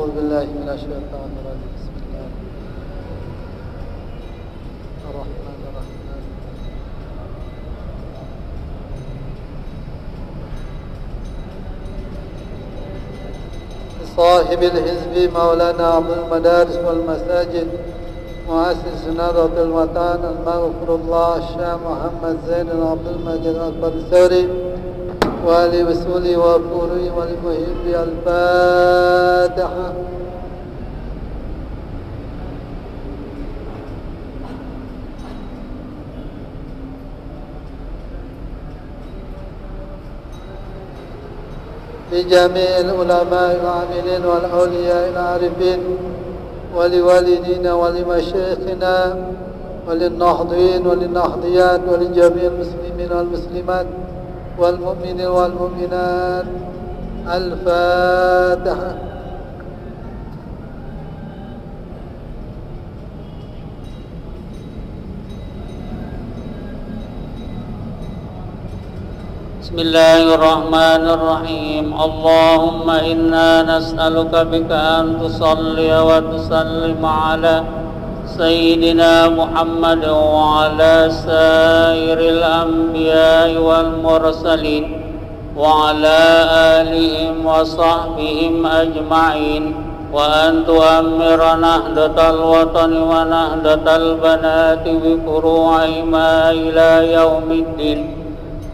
أعوذ بالله من الشيطان الرجيم. بسم الله الرحمن الرحيم. صاحب الحزب مولانا عبد المدارس والمساجد مؤسس نهضة الوطن المغفور الله الشيخ محمد زين عبد المجيد البرسوري ولوصولي وفوري ولمحب الفاتحة. لجميع العلماء العاملين والأولياء العارفين ولوالدينا ولمشايخنا وللناهضين وللناهضيات ولجميع المسلمين والمسلمات والمؤمنين والمؤمنات. الفاتحة. بسم الله الرحمن الرحيم. اللهم إنا نسألك بك أن تصلي وتسلم على سيدنا محمد وعلى سائر الأنبياء والمرسلين وعلى آلهم وصحبهم أجمعين، وأن تؤمر نهضة الوطن ونهضة البنات بفروعهما إلى يوم الدين،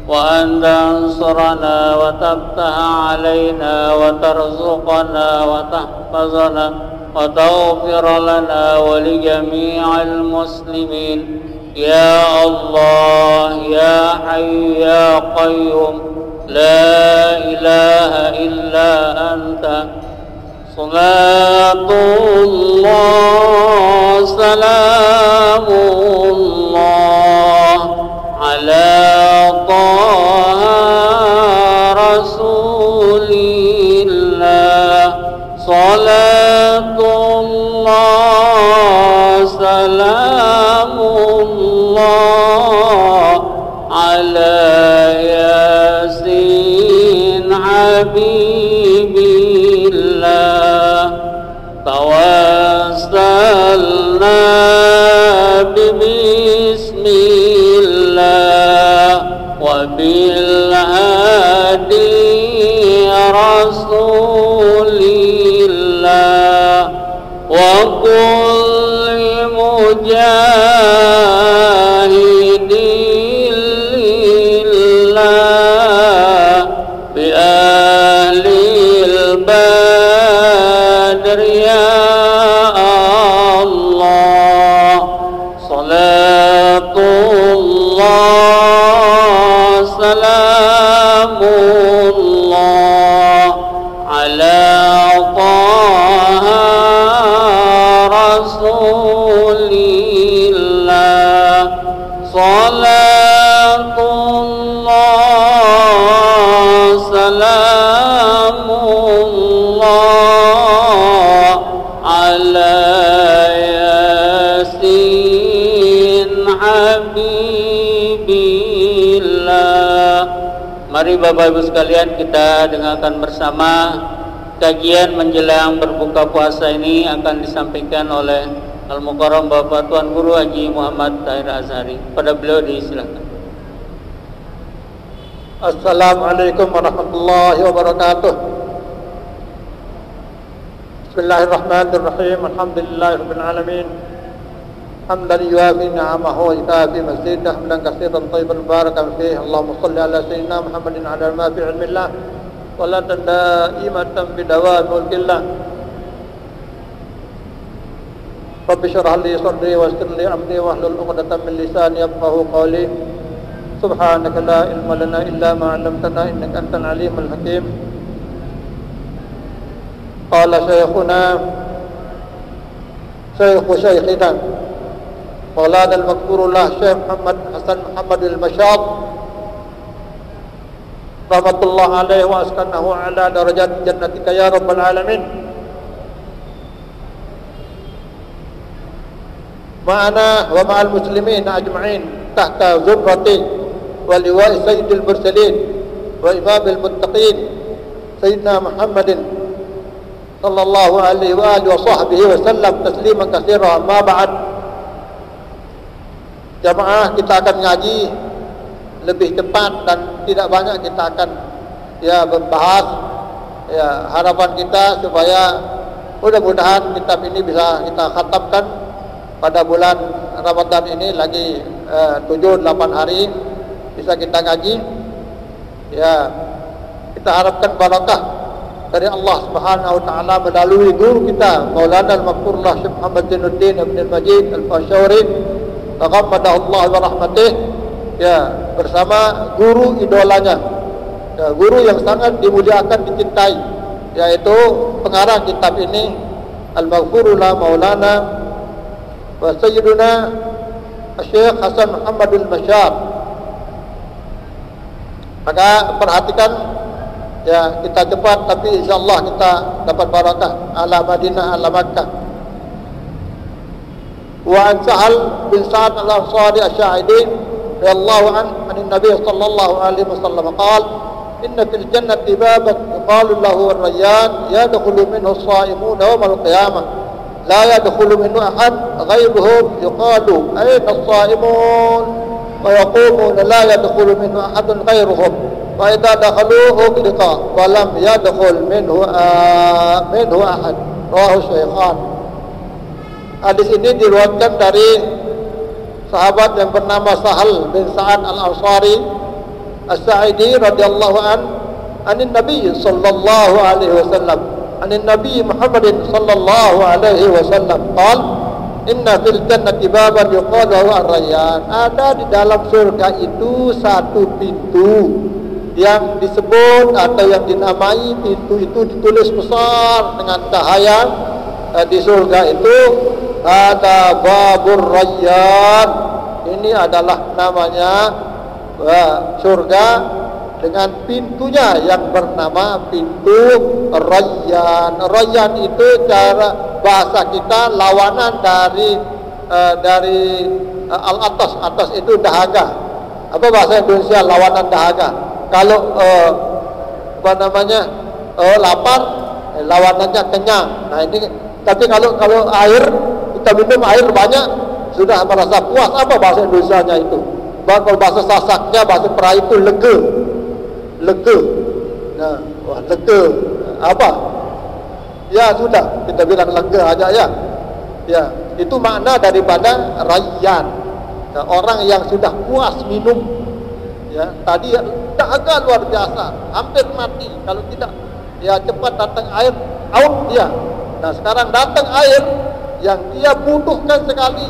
وأن تنصرنا وتفتح علينا وترزقنا وتحفظنا وتغفر لنا ولجميع المسلمين يا الله يا حي يا قيوم لا إله إلا أنت. صلاة الله سلام الله على طه رسول الله. صلاة الله سلام الله على ياسين حبيب الله. توسلنا ببسم الله وبالهادي رسول الله وكل مجاهد لله بأهل البدر يا الله. صلاة الله سلام الله على طه رسول الله. صلاة الله سلام الله على ياسين حبيب الله. Mari Bapak Ibu sekalian, kita dengarkan bersama kajian menjelang berbuka puasa ini akan disampaikan oleh Al-Mukarram Bapak Tuan Guru Haji Muhammad Tahir Azhari. Pada beliau disilakan. Assalamualaikum warahmatullahi wabarakatuh. Bismillahirrahmanirrahim. Alhamdulillahirabbil alamin. Hamdan yuwafi ni'amahu wa yukafi mazidah hamdan katsiran thayyiban mubarakan fihi. Allahumma shalli ala sayyidina Muhammadin ala ma fi ilmillah salatan daimatan bidawami mulkillah. Rabbi shrah li sadri wa yassir li amri wahlul 'uqdatam min lisani yafqahu qawli. Subhanaka la ilma lana illa ma 'allamtana innaka antal alimul hakim. Qala shaykhuna shaykhu shaykhina Maulana al-Maghfurullah Syekh Muhammad Hasan Muhammad al-Mashab rahmatullah alaihi wa askanahu ala darajat jannatika ya rabbal alamin. Ma'ana wa ma'al muslimin ajma'in tahta zumrati wa liwa'i sayyidil mursalin wa imamil muttaqin sayyidina Muhammadin sallallahu alaihi wa alihi wa sahbihi wa sallam tasliman katsiran. Ma ba'd. Jamaah, kita akan ngaji lebih cepat dan tidak banyak kita akan membahas harapan kita supaya mudah-mudahan kitab ini bisa kita khatamkan pada bulan Ramadan ini. Lagi 7-8 hari bisa kita ngaji. Kita harapkan barakah dari Allah Subhanahu wa taala melalui guru kita Maulana Al-Maqfurullah Syekh Muhammad Zainuddin Ibn Majid Al-Fasyauri taqabbadallahu wa rahmatih, bersama guru idolanya, guru yang sangat dimuliakan, dicintai, yaitu pengarang kitab ini Al-Maqfurullah Maulana wa Sayyiduna Syekh Hasan Muhammadul Masyar. Maka perhatikan, kita cepat tapi insyaallah kita dapat barakah ala Madinah ala Makkah. Wa an Sahal bin Sa'ad al-Ansari asy-Sya'idi radhiyallahu anhu Nabi sallallahu alaihi wasallam qala inna fil jannati baban yuqalu lahu ar-rayyan yadkhulu minhu as-sha'imun yawm al-qiyamah la yadkhulu minhu ahad ghayruhum yuqalu ayna as-sha'imun wa yaqumuna la yadkhulu minhu ahadun ghayruhum wa idza dakhaluhu ughliqa wa lam yadkhul minhu ahad. Rawahu Shaykhan. Hadis ini diriwayatkan dari sahabat yang bernama Sahal bin Sa'ad al-Ansari as-Sa'idi radhiyallahu anin Nabi sallallahu alaihi wasallam anin Nabi Muhammadin sallallahu alaihi wasallam qala inna fil jannati baban yuqalu ar-rayyan. Ada di dalam surga itu satu pintu yang disebut atau yang dinamai pintu itu ditulis besar dengan cahaya di surga itu ada babur rayyan. Ini adalah namanya surga dengan pintunya yang bernama pintu rayyan. Rayyan itu cara bahasa kita lawanan dari al-atas. Atas itu dahaga. Apa bahasa Indonesia lawanan dahaga? Kalau lapar, lawanannya kenyang. Nah ini, tapi kalau air, kita minum air banyak sudah merasa puas. Apa bahasa Indonesianya itu? Kalau bahasa Sasaknya, bahasa Perahu itu lege. Nah, lege apa? Ya sudah, kita bilang lega aja ya. Ya, itu makna daripada rayyan. Nah, orang yang sudah puas minum. Ya, tadi dahaga luar biasa, hampir mati kalau tidak cepat datang air out dia. Nah, sekarang datang air yang dia butuhkan sekali,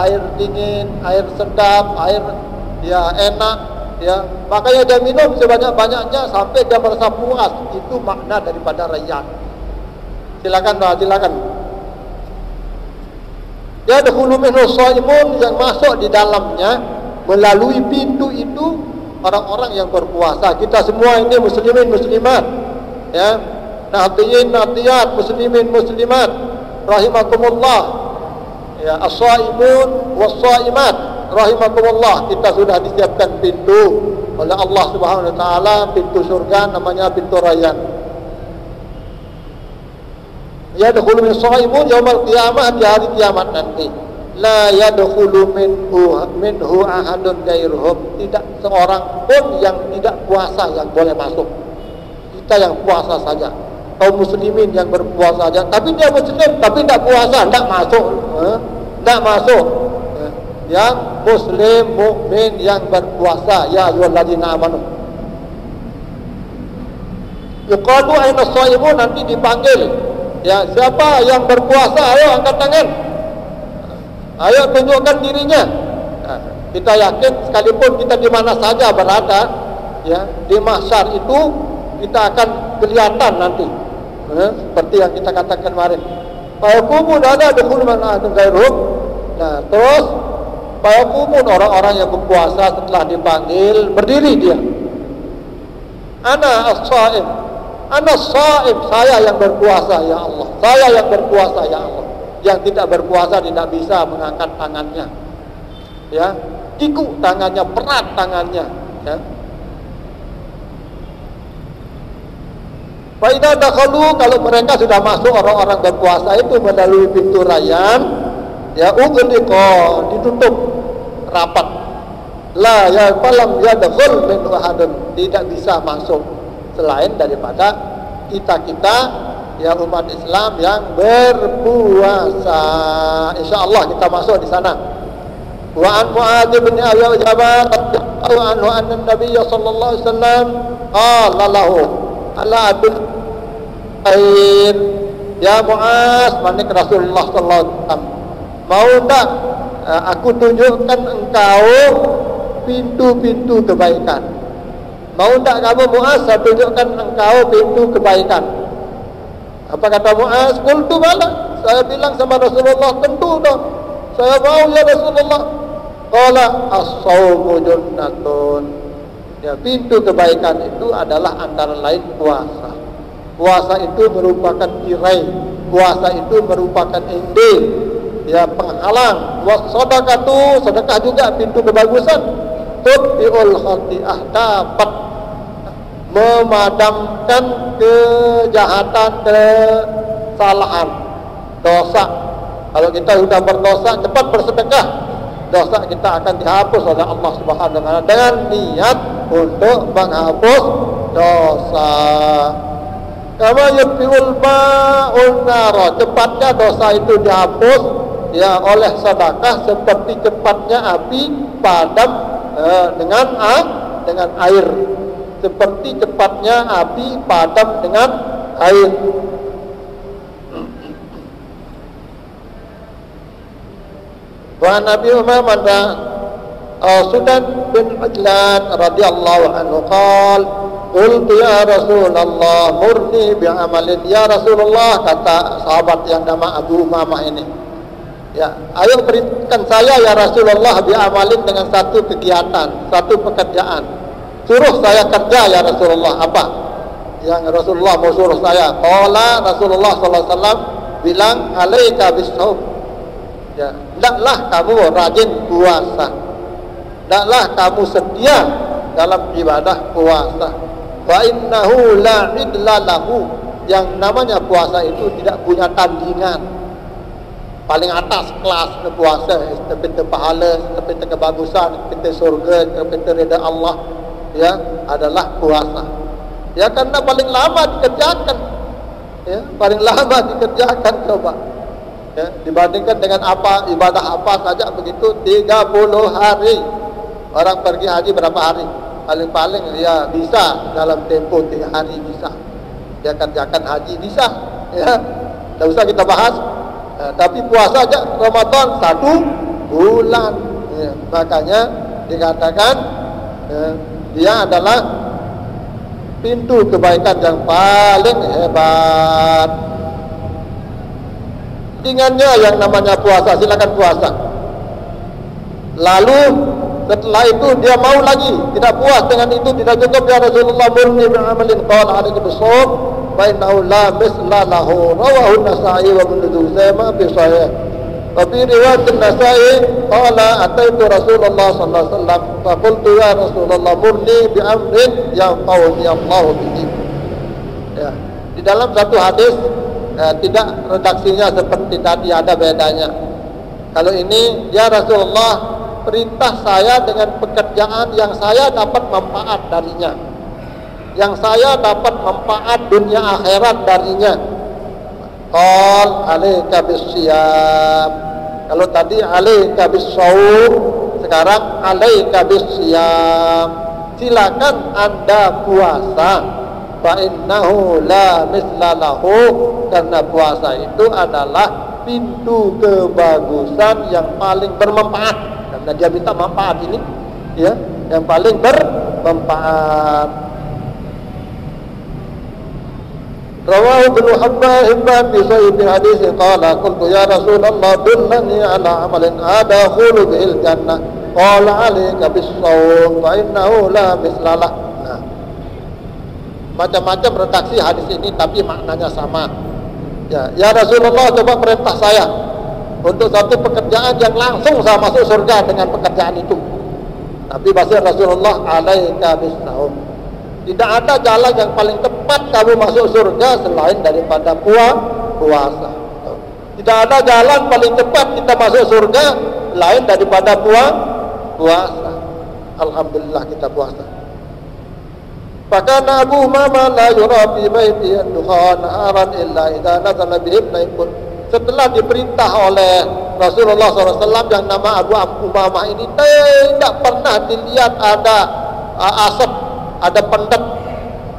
air dingin, air sedap, air enak, makanya dia minum sebanyak-banyaknya sampai dia merasa puas. Itu makna daripada rayyan. Silakan. Ya dahulu minhu shaimun, yang masuk di dalamnya melalui pintu itu orang-orang yang berpuasa. Kita semua ini muslimin muslimat, nahdiyin nahdiyat, muslimin muslimat rahimakumullah, as-shaimun was-shaimat rahimakumullah. Kita sudah disiapkan pintu oleh Allah Subhanahu wa taala, pintu surga namanya pintu rayyan. Yadkhulu min shaimun yaumal qiyamah, di hari kiamat nanti. La yadkhulu minhu ahadun ghairuhum. Tidak seorang pun yang tidak puasa yang boleh masuk. Kita yang puasa saja, kaum muslimin yang berpuasa saja. Tapi dia muslim tapi tidak puasa, tidak masuk. Tidak masuk. Yang muslim mukmin yang berpuasa, ya ayyuhalladzina amanu. Yuqalu aina shaimun, nanti dipanggil. Siapa yang berpuasa? Ayo angkat tangan. Ayo tunjukkan dirinya. Nah, kita yakin sekalipun kita di mana saja berada, di mahsyar itu kita akan kelihatan nanti. Seperti yang kita katakan kemarin. Fayaqumuna la yadkhulu man ahadun ghairuhum. Nah, terus fayaqumun, orang-orang yang berpuasa setelah dipanggil berdiri dia. Ana as-shaim. Ana as-shaim, saya yang berpuasa ya Allah. Saya yang berpuasa ya Allah. Yang tidak berpuasa tidak bisa mengangkat tangannya, ikut tangannya, berat tangannya. Fa idza dakhalu, kalau mereka sudah masuk orang-orang berpuasa itu melalui pintu rayyan, ya ughliqa, ditutup rapat. La ya falam yadkhul min ahadun, tidak bisa masuk selain daripada kita-kita ya umat Islam yang berpuasa. Insyaallah kita masuk di sana. Wa an Mu'adz bin Abi Jabal radhiyallahu anhu anna Nabiy sallallahu alaihi wasallam qala lahu ala adul air ya Mu'adz, manik Rasulullah sallallahu alaihi wasallam, mau tak aku tunjukkan engkau pintu-pintu kebaikan? Mau tak kamu Mu'adz, saya tunjukkan engkau pintu kebaikan? Apa kata Mu'adz? Qultu bala, saya bilang sama Rasulullah, tentu dong, saya mau ya Rasulullah. Qala as-shaumu junnatun, ya pintu kebaikan itu adalah antara lain puasa. Puasa itu merupakan tirai, puasa itu merupakan ende, ya penghalang. Wa shadaqatu, sedekah juga pintu kebagusan. Tudbiul khati'ah, dapat memadamkan kejahatan, kesalahan, dosa. Kalau kita sudah berdosa, cepat bersedekah, dosa kita akan dihapus oleh Allah Subhanahu wa taala dengan niat untuk menghapus dosa. Kama yutfiul ma'un nar, cepatnya dosa itu dihapus ya oleh sedekah seperti cepatnya api padam dengan air, seperti cepatnya api padam dengan air. Wa Nabi Umar Sudan bin Ajlan radhiyallahu anhu qala qultu ya Rasulullah murni bi amalin, ya Rasulullah, kata sahabat yang nama Abu Umamah ini, ya ayo berikan saya ya Rasulullah bi amalin, dengan satu kegiatan, satu pekerjaan, suruh saya kerja ya Rasulullah. Apa yang Rasulullah mau suruh saya? Qala Rasulullah sallallahu alaihi wasallam bilang alaika bisawm, ya hendaklah kamu rajin puasa, hendaklah kamu setia dalam ibadah puasa. Fa innahu la idla lahu, yang namanya puasa itu tidak punya tandingan. Paling atas kelas puasa, seperti pahala, seperti kebagusan, seperti surga, seperti ridha Allah, ya adalah puasa. Ya karena paling lama dikerjakan, ya paling lama dikerjakan, coba ya, dibandingkan dengan apa ibadah apa saja begitu 30 hari. Orang pergi haji berapa hari? Paling-paling ya bisa dalam tempo 3 hari bisa dia kerjakan haji, bisa ya, tidak usah kita bahas. Tapi puasa aja Ramadan 1 bulan ya, makanya dikatakan dia adalah pintu kebaikan yang paling hebat. Ringannya yang namanya puasa, silakan puasa. Lalu setelah itu dia mau lagi, tidak puas dengan itu, tidak cukup ya Rasulullah murni bi amalin qala alaihi bisawm fa innahu la misla lahu, rawahu Nasa'i wa Ibnu Khuzaimah fi sahih. Wa fi riwayat Nasa'i qala ataitu Rasulullah sallallahu alaihi wasallam fa qultu ya Rasulullah murni bi amrin yanfa'uni Allah bihi. Ya, di dalam satu hadis tidak redaksinya seperti tadi, ada bedanya. Kalau ini ya Rasulullah, perintah saya dengan pekerjaan yang saya dapat manfaat darinya, yang saya dapat manfaat dunia akhirat darinya. Qal alaika bisyam, kalau tadi alaika bisawm, sekarang alaika bisyam, silakan Anda puasa. Fa innahu la misla lahu, karena puasa itu adalah pintu kebagusan yang paling bermanfaat. Karena dia minta manfaat ini, ya, yang paling bermanfaat. Rawahu Ibnu Hibban bi sahih hadis qala qultu ya Rasulullah dullani ala amalin adkhulu bihil jannah qala alayka bis-shawm fa innahu la mislalah. Nah, macam-macam redaksi hadis ini tapi maknanya sama. Ya Rasulullah, coba perintah saya untuk satu pekerjaan yang langsung saya masuk surga dengan pekerjaan itu. Tapi bahasa Rasulullah alaika bis-shawm, Tidak ada jalan yang paling tepat kamu masuk surga selain daripada puasa. Tidak ada jalan paling tepat kita masuk surga lain daripada puasa. Alhamdulillah kita puasa. Fakana Abu Umamah la yura fi baiti ad-dukhan naharan illa idza nazala bihim laikun. Setelah diperintah oleh Rasulullah SAW yang nama Abu Umamah ini tidak pernah dilihat ada asap, ada pendek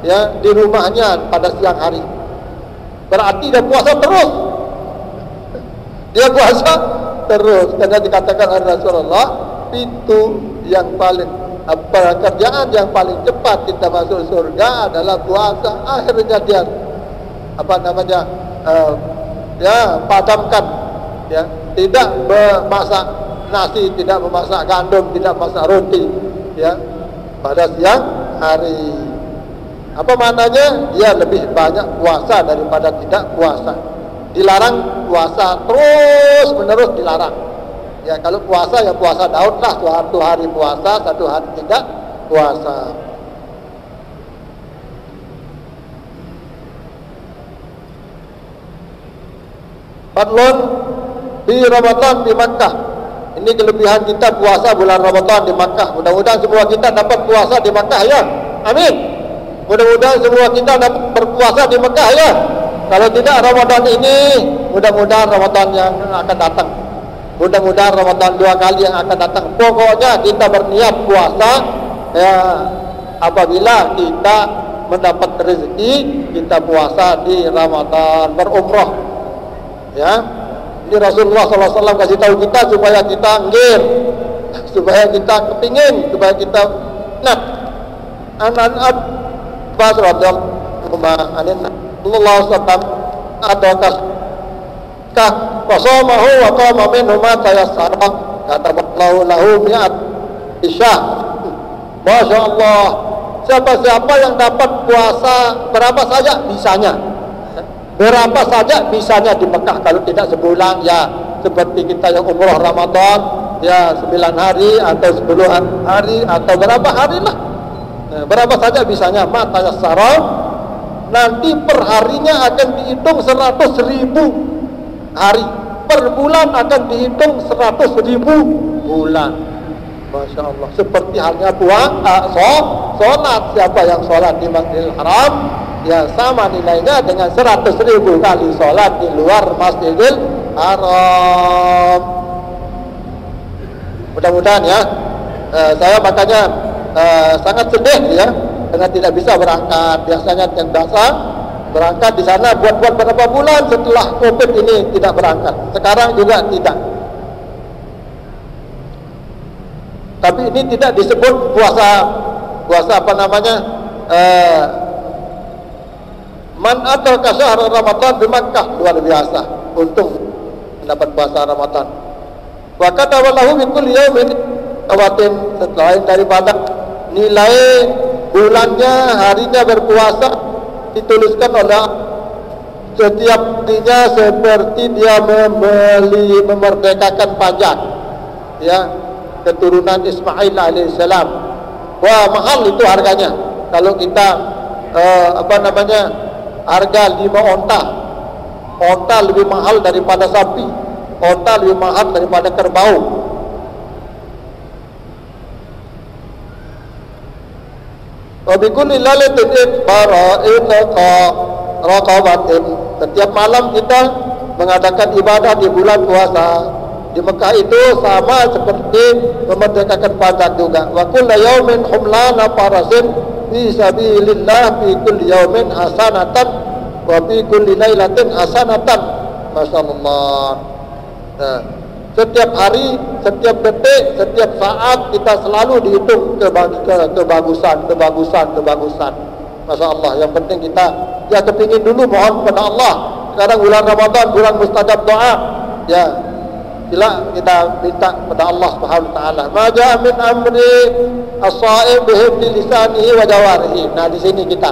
ya di rumahnya pada siang hari. Berarti dia puasa terus. Dia puasa terus karena dikatakan oleh Rasulullah, pintu yang paling pekerjaan yang paling cepat kita masuk surga adalah puasa. Akhirnya dia padamkan, ya, tidak memasak nasi, tidak memasak gandum, tidak memasak roti, ya, pada siang hari. Apa maknanya? Dia lebih banyak puasa daripada tidak puasa. Dilarang puasa terus menerus, dilarang. Ya, kalau puasa ya puasa Daud lah, satu hari puasa, satu hari tidak puasa. Fadlun di Ramadan di Makkah. Ini kelebihan kita puasa bulan Ramadan di Makkah. Mudah-mudahan semua kita dapat puasa di Makkah ya. Amin. Mudah-mudahan semua kita dapat berpuasa di Makkah ya. Kalau tidak Ramadan ini, mudah-mudahan Ramadan yang akan datang. Mudah-mudahan Ramadan 2 kali yang akan datang. Pokoknya kita berniat puasa ya, apabila kita mendapat rezeki, kita puasa di Ramadan, berumrah. Ya, ini Rasulullah SAW kasih tahu kita supaya kita nggir, supaya kita kepingin, supaya kita nak. Anan Abbas radhiyallahu anhu atau qasamahu wa qama minhu ma tayassara kataballahu lahu mi'at isyah. Masya Allah, siapa-siapa yang dapat puasa berapa saja bisanya, berapa saja bisanya di Mekah, kalau tidak sebulan ya seperti kita yang umrah Ramadan ya 9 hari atau 10 hari atau berapa hari lah, berapa saja bisanya ma tayassara. Nanti perharinya akan dihitung 100.000 hari, per bulan akan dihitung 100.000 bulan. Masya Allah. Seperti halnya sholat, siapa yang sholat di Masjidil Haram ya sama nilainya dengan 100.000 kali sholat di luar Masjidil Haram. Mudah-mudahan ya, saya makanya sangat sedih ya karena tidak bisa berangkat. Biasanya yang biasa berangkat di sana buat beberapa bulan, setelah COVID ini tidak berangkat. Sekarang juga tidak. Tapi ini tidak disebut puasa apa namanya? Man adraka syahr Ramadan di Makkah, luar biasa. Untung mendapat puasa Ramadan. Wa kataballahu bi kulli yaumin awatin, selain daripada nilai bulannya, harinya berpuasa dituliskan oleh setiap harinya seperti dia memerdekakan pajak ya, keturunan Ismail alaihissalam. Wah, mahal itu harganya. Kalau kita harga 5 onta lebih mahal daripada sapi, onta lebih mahal daripada kerbau. Wabikulli lailatin bara'inqa raqabatin. Setiap malam kita mengadakan ibadah di bulan puasa. Di Mekah itu sama seperti memerdekakan pajak juga. Wa kullu yaumin humlana farasin fi sabilillah fi kulli yaumin hasanatan wa fi kulli lailatin hasanatan. Masyaallah. Nah, setiap hari, setiap detik, setiap saat kita selalu dihitung kebagusan. Masya Allah. Yang penting kita ya kepingin dulu mohon kepada Allah. Sekarang bulan Ramadan, bulan mustajab doa. Ya, sila kita minta kepada Allah Subhanahu wa taala. Ma ja'a min amri as-sha'im bi lisanihi wa jawarihi. Nah, di sini kita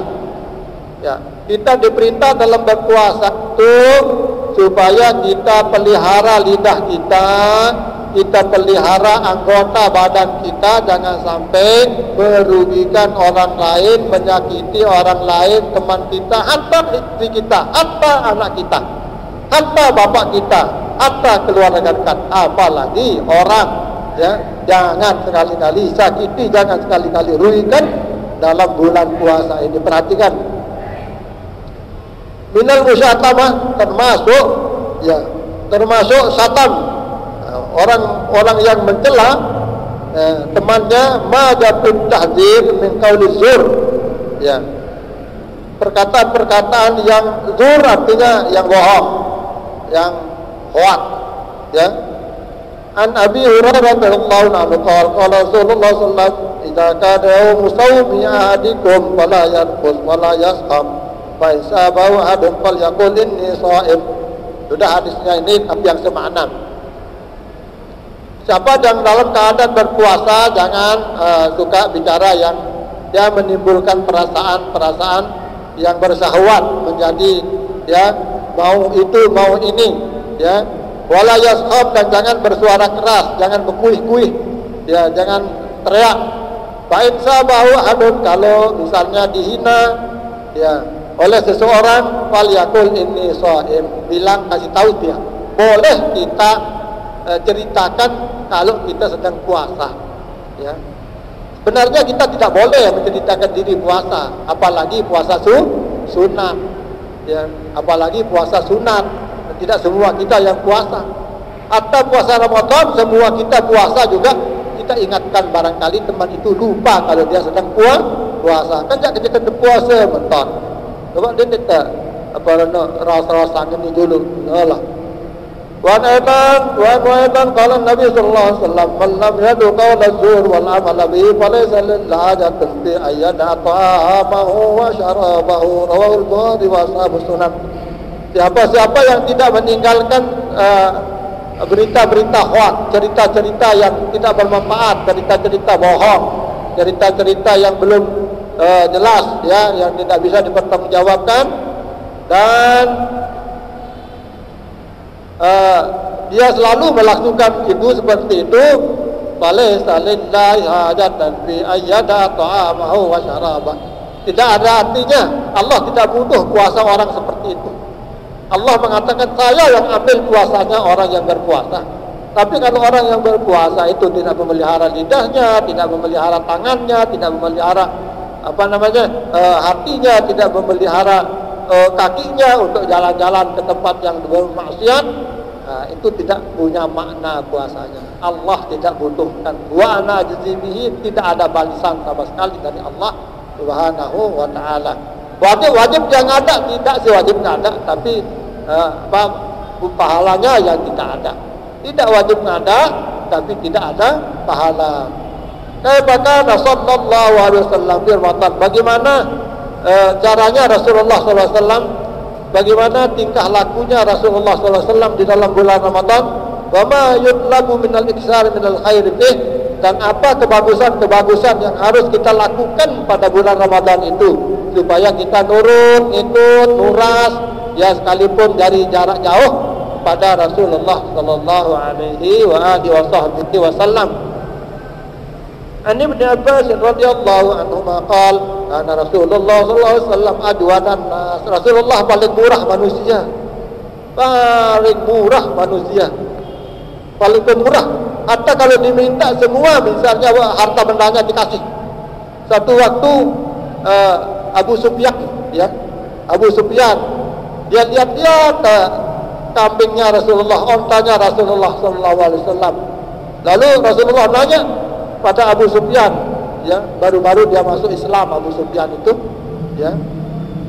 ya, kita diperintah dalam berpuasa itu supaya kita pelihara lidah kita kita pelihara anggota badan kita, jangan sampai merugikan orang lain, menyakiti orang lain, teman kita, hatta istri kita, hatta anak kita, hatta bapak kita, hatta keluarga dekat, apalagi orang. Ya, jangan sekali-kali sakiti, jangan sekali-kali rugikan dalam bulan puasa ini. Perhatikan, minal musyatamah termasuk satam, orang yang mencela temannya, majatun tahdzir min qauli zur, ya, perkataan-perkataan yang zur artinya yang bohong, yang hoak, ya. An Abi Hurairah radhiyallahu anhu qala Rasulullah sallallahu alaihi wasallam idza kana yawmu sawmi ahadikum fala yarfus wala yaskhab fa isabahu ahadun falyaqul inni sha'im. Sudah hadisnya ini tapi yang semakna. Siapa yang dalam keadaan berpuasa jangan suka bicara yang dia menimbulkan perasaan-perasaan yang bersahwat, menjadi ya mau itu mau ini, ya. Wala yashab, dan jangan bersuara keras, jangan berkuih-kuih, ya, jangan teriak. Fa'in sabahu hadun, kalau misalnya dihina ya oleh seseorang, fal yakul inni shaim, bilang, kasih tahu dia. Boleh kita ceritakan kalau kita sedang puasa, ya. Sebenarnya kita tidak boleh menceritakan diri puasa, apalagi puasa sunat, ya, apalagi puasa sunat. Tidak semua kita yang puasa. Atau puasa Ramadan semua kita puasa juga, kita ingatkan barangkali teman itu lupa kalau dia sedang puasa. Kan jangan kita puasa menton. Coba dia tidak rasa-rasa ini dulu. Allah. Wa aidan qala Nabi sallallahu alaihi wasallam, "Man lam yadu qawla zur wal amal bihi falaysa lillahi hajatun fi ayyada ta'amahu wa syarabahu." Rawahu al-Bukhari wa ashabus sunan. Siapa yang tidak meninggalkan berita-berita hoax, cerita-cerita yang tidak bermanfaat, cerita-cerita bohong, cerita-cerita yang belum jelas, ya, yang tidak bisa dipertanggungjawabkan, dan dia selalu melakukan itu seperti itu, falaysa lillahi hajatan fi ayyada ta'amahu wa syarabah. Tidak ada artinya, Allah tidak butuh puasa orang seperti itu. Allah mengatakan, saya yang ambil puasanya orang yang berpuasa. Tapi kalau orang yang berpuasa itu tidak memelihara lidahnya, tidak memelihara tangannya, tidak memelihara hatinya, tidak memelihara kakinya untuk jalan-jalan ke tempat yang bermaksiat, itu tidak punya makna puasanya. Allah tidak butuhkan. Wa ana ajzibihi, tidak ada balasan sama sekali dari Allah Subhanahu wa taala. Wajib yang ada, tidak sih wajibnya ada, tapi pahalanya yang tidak ada. Tidak wajib ada, tapi tidak ada pahala. Kaifa sallallahu alaihi wasallam fi Ramadan. Bagaimana caranya Rasulullah sallallahu alaihi wasallam? Bagaimana tingkah lakunya Rasulullah sallallahu alaihi wasallam di dalam bulan Ramadan? Wa ma yutlabu minal iksar minal khair bih, dan apa kebagusan-kebagusan yang harus kita lakukan pada bulan Ramadan itu supaya kita nurut, ikut, nuras, ya, sekalipun dari jarak jauh pada Rasulullah sallallahu alaihi wasallam. An Ibnu Abbas radhiyallahu anhu qala kana Rasulullah sallallahu alaihi wasallam adwanan nas. Rasulullah paling murah manusia. Paling murah manusia. Paling pemurah. Hatta kalau diminta semua, misalnya harta bendanya dikasih. Satu waktu Abu Sufyan, ya, Abu Sufyan, dia lihat kambingnya Rasulullah, ontanya Rasulullah sallallahu alaihi wasallam. Lalu Rasulullah nanya pada Abu Sufyan, ya, baru-baru dia masuk Islam Abu Sufyan itu, ya,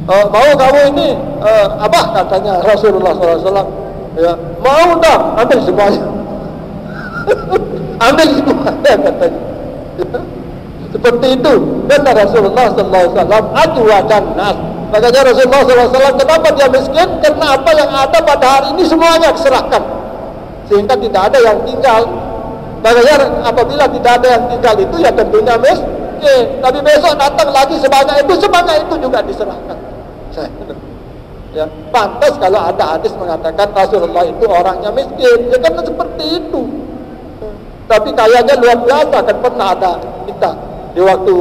mau kamu ini apa, katanya Rasulullah sallallahu alaihi wasallam, ya, mau dah, ambil semuanya. Ambil semuanya, katanya. Seperti itu. Dan Rasulullah sallallahu alaihi wasallam adwadan nas. Makanya Rasulullah sallallahu alaihi wasallam, kenapa dia miskin? Karena apa yang ada pada hari ini semuanya diserahkan, sehingga tidak ada yang tinggal. Makanya apabila tidak ada yang tinggal itu, ya tentunya miskin. Tapi besok datang lagi sebanyak itu juga diserahkan. Ya, pantas kalau ada hadis mengatakan Rasulullah itu orangnya miskin. Ya, karena seperti itu. Tapi kayaknya luar biasa. Kan pernah ada kita di waktu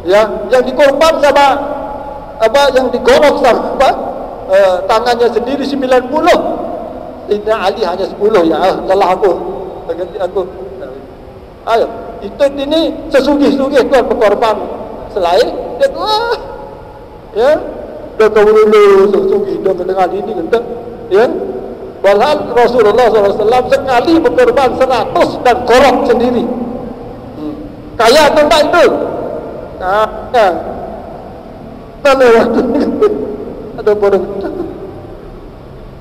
yang dikorban sama yang digorok sama tangannya sendiri 90. Sayyidina Ali hanya 10 ya. Salah aku. Ganti aku. Ayo, itu ini sesugih-sugih tuan berkorban selain dia ya dia keburu sesugih dia mendengar ini gitu ya. Walhal Rasulullah SAW sekali berkorban 100 dan korok sendiri. Kaya atau tak itu? Kaya. Mana waktu? Ada bodoh.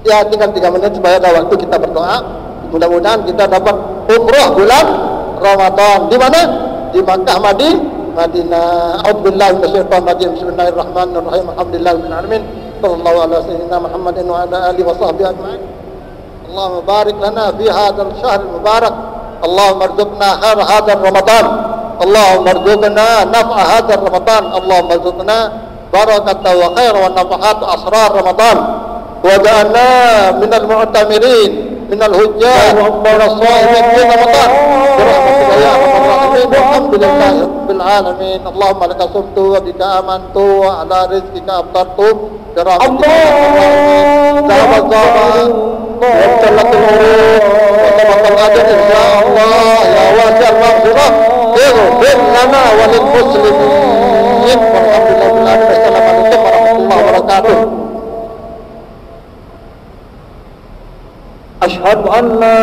Ya tinggal 3 menit supaya ada waktu kita berdoa. Mudah-mudahan kita dapat umrah bulan Ramadan. Di mana? Di Makkah, Madinah. A'udzubillahi minasyaitonir rajim. Bismillahirrahmanirrahim. Alhamdulillahirabbil alamin. Sallallahu ala sayyidina Muhammadin wa ala alihi wa sahbihi ajma'in. Allahumma barik lana fi hadzal syahr mubarak. Allahumma arzuqna khair hadzal Ramadan. Allahumma arzuqna naf'a hadzal Ramadan. Allahumma arzuqna barakata wa khair wa nafahat asrar Ramadan. Wa ja'alna minal mu'tamirin minal hujjaj min as-sa'imin fi Ramadan. Birahmatika ya arhamar rahimin. Alhamdulillahi rabbil alamin. Allahumma laka sumtu wa bika amantu wa ala rizqika aftartu. Birahmatika ya arhamar rahimin. Sahabat Wassalatul uruf wa tabakkal ajr insyaallah ya wasi'al maghfirah ighfir lana wa lil muslimin. Walhamdulillahil alamin. Assalamualaikum warahmatullahi wabarakatuh. Asyhadu an la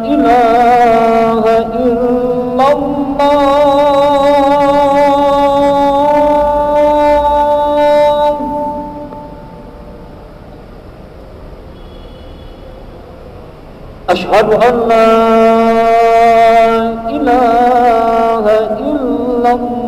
ilaha illallah. Asyhadu an la ilaha illallah.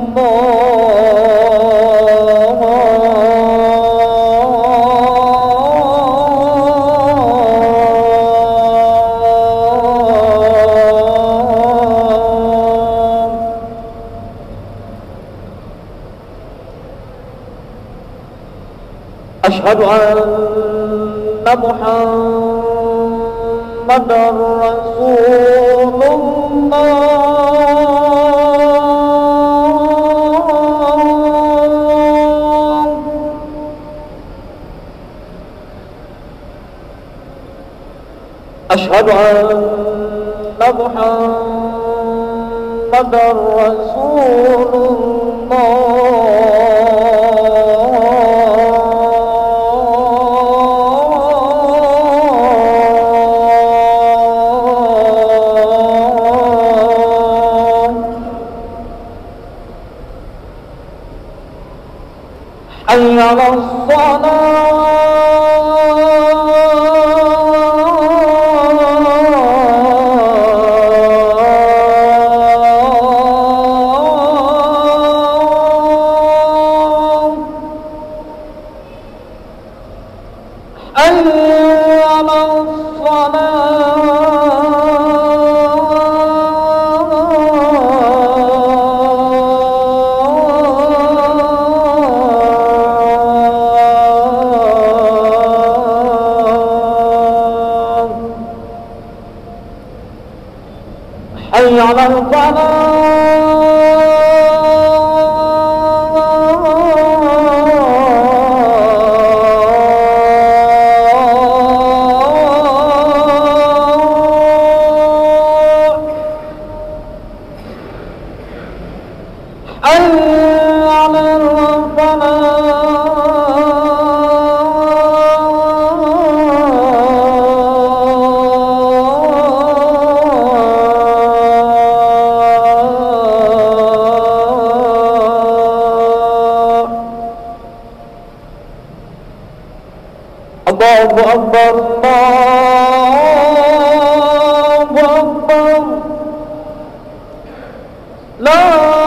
Asyhadu anna Muhammadar Rasulullah. Asyhadu anna Muhammadar Rasulullah. Hayya 'alas حي على Allahu Akbar, Allahu Akbar, la